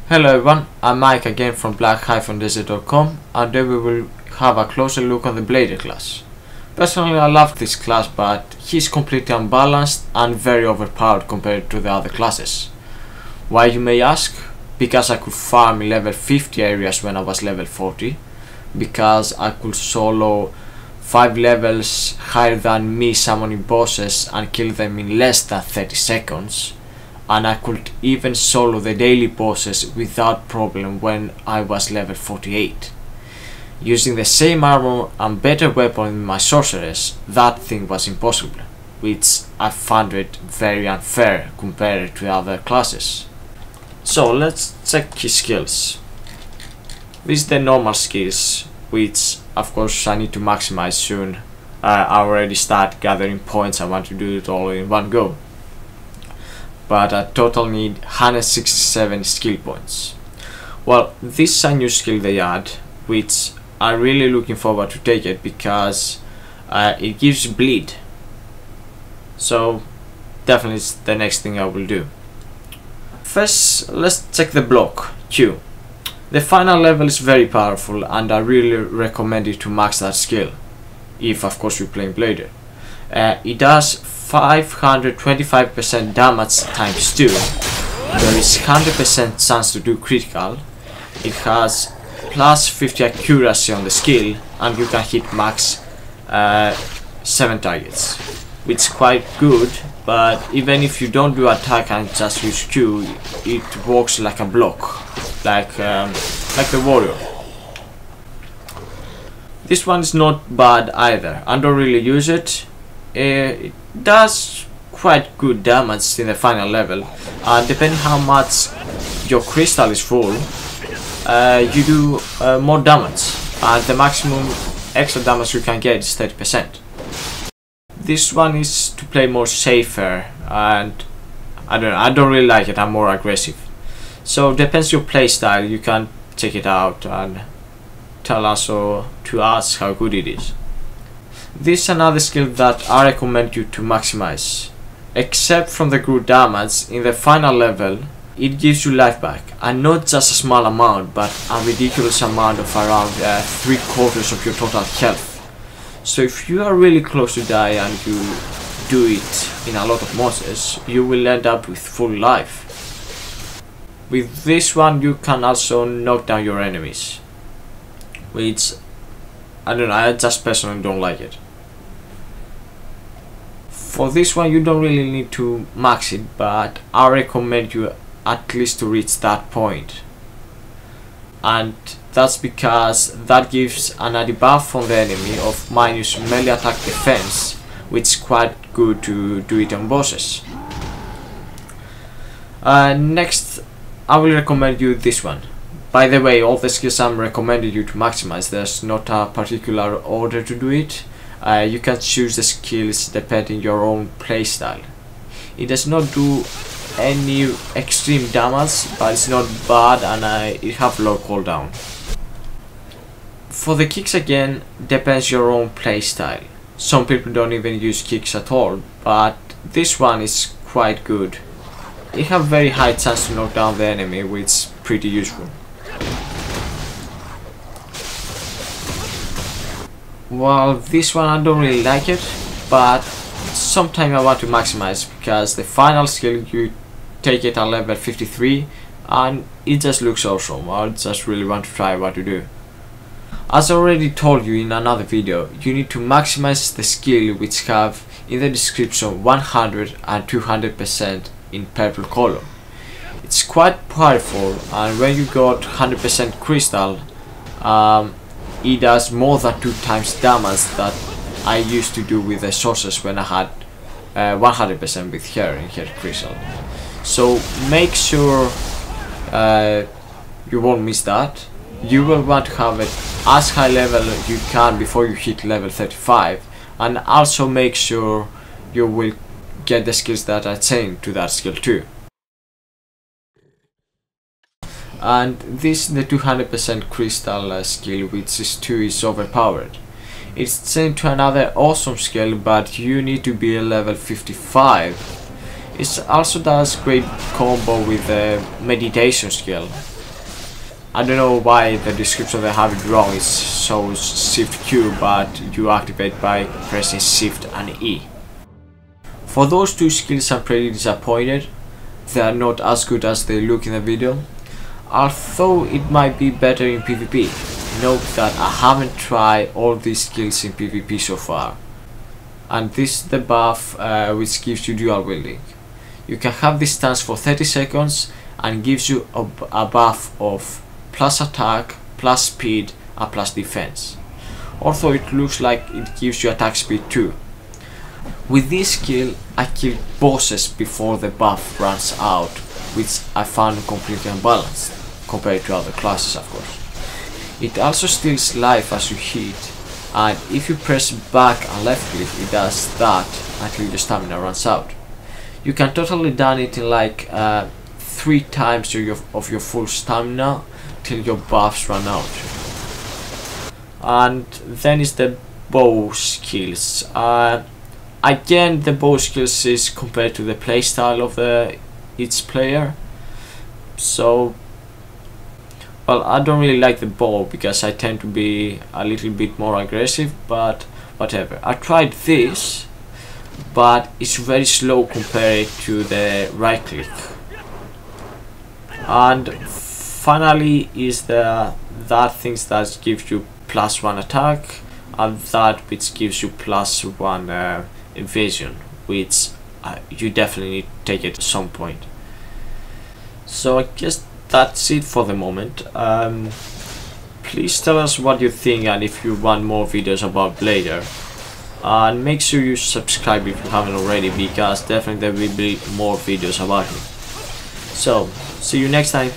Hello everyone, I'm Mike again from black-desert.com, and today we will have a closer look on the Blader class. Personally, I love this class, but he's completely unbalanced and very overpowered compared to the other classes. Why, you may ask? Because I could farm in level 50 areas when I was level 40, because I could solo 5 levels higher than me summoning bosses and kill them in less than 30 seconds. And I could even solo the daily bosses without problem when I was level 48. Using the same armor and better weapon in my sorceress, that thing was impossible, which I found it very unfair compared to other classes. So let's check his skills. These are the normal skills, which of course I need to maximize soon. I already start gathering points, I want to do it all in one go. But I total need 167 skill points. Well, this is a new skill they add, which I'm really looking forward to take it because it gives bleed. So definitely it's the next thing I will do. First, let's check the block, Q. The final level is very powerful and I really recommend you to max that skill, if of course you're playing Blader. It does 525% damage times 2. There is 100% chance to do critical. It has plus 50 accuracy on the skill and you can hit max 7 targets, which is quite good, but even if you don't do attack and just use Q, it works like a block, like the warrior. This one is not bad either, I don't really use it. It does quite good damage in the final level, depending how much your crystal is full, you do more damage, and the maximum extra damage you can get is 30%. This one is to play more safer, and I don't really like it, I'm more aggressive. So depends your playstyle, you can check it out and tell also to us how good it is. This is another skill that I recommend you to maximize. Except from the good damage, in the final level it gives you life back, and not just a small amount but a ridiculous amount of around 3/4 of your total health. So if you are really close to die and you do it in a lot of monsters, you will end up with full life. With this one you can also knock down your enemies, which I don't know, I just personally don't like it. For this one you don't really need to max it, but I recommend you at least to reach that point. And that's because that gives an debuff on the enemy of minus melee attack defense, which is quite good to do it on bosses. Next I will recommend you this one. By the way, all the skills I'm recommending you to maximize, there's not a particular order to do it. You can choose the skills depending your own playstyle. It does not do any extreme damage, but it's not bad, and it have low cooldown. For the kicks again, depends your own playstyle. Some people don't even use kicks at all, but this one is quite good. It have very high chance to knock down the enemy, which is pretty useful. Well, this one I don't really like it, but sometimes I want to maximize because the final skill you take it at level 53 and it just looks awesome. I just really want to try what to do. As I already told you in another video, you need to maximize the skill which have in the description 100 and 200% in purple color. It's quite powerful, and when you got 100% crystal, it does more than 2 times damage that I used to do with the sorceress when I had 100% with her in her crystal. So make sure you won't miss that. You will want to have it as high level you can before you hit level 35, and also make sure you will get the skills that are chained to that skill too. And this is the 200% crystal skill, which is overpowered. It's chained to another awesome skill, but you need to be a level 55. It also does great combo with the meditation skill, I don't know why the description they have it wrong. It shows Shift Q, but you activate by pressing Shift and E. For those two skills I'm pretty disappointed. They are not as good as they look in the video, although it might be better in PvP. Note that I haven't tried all these skills in PvP so far. And this is the buff which gives you dual wielding. You can have this stance for 30 seconds and gives you a buff of plus attack, plus speed and plus defense. Although it looks like it gives you attack speed too. With this skill I kill bosses before the buff runs out, which I found completely unbalanced compared to other classes, of course. It also steals life as you hit, and if you press back and left click it does that until your stamina runs out. You can totally done it in like 3 times of your full stamina till your buffs run out. And then is the bow skills. Again, the bow skills is compared to the playstyle of each player. So, well, I don't really like the bow because I tend to be a little bit more aggressive, but whatever. I tried this, but it's very slow compared to the right click. And finally is that things that gives you +1 attack, and that which gives you +1 evasion, which you definitely need to take it at some point. So I guess that's it for the moment. Please tell us what you think and if you want more videos about Blader, and make sure you subscribe if you haven't already, because definitely there will be more videos about him. So see you next time.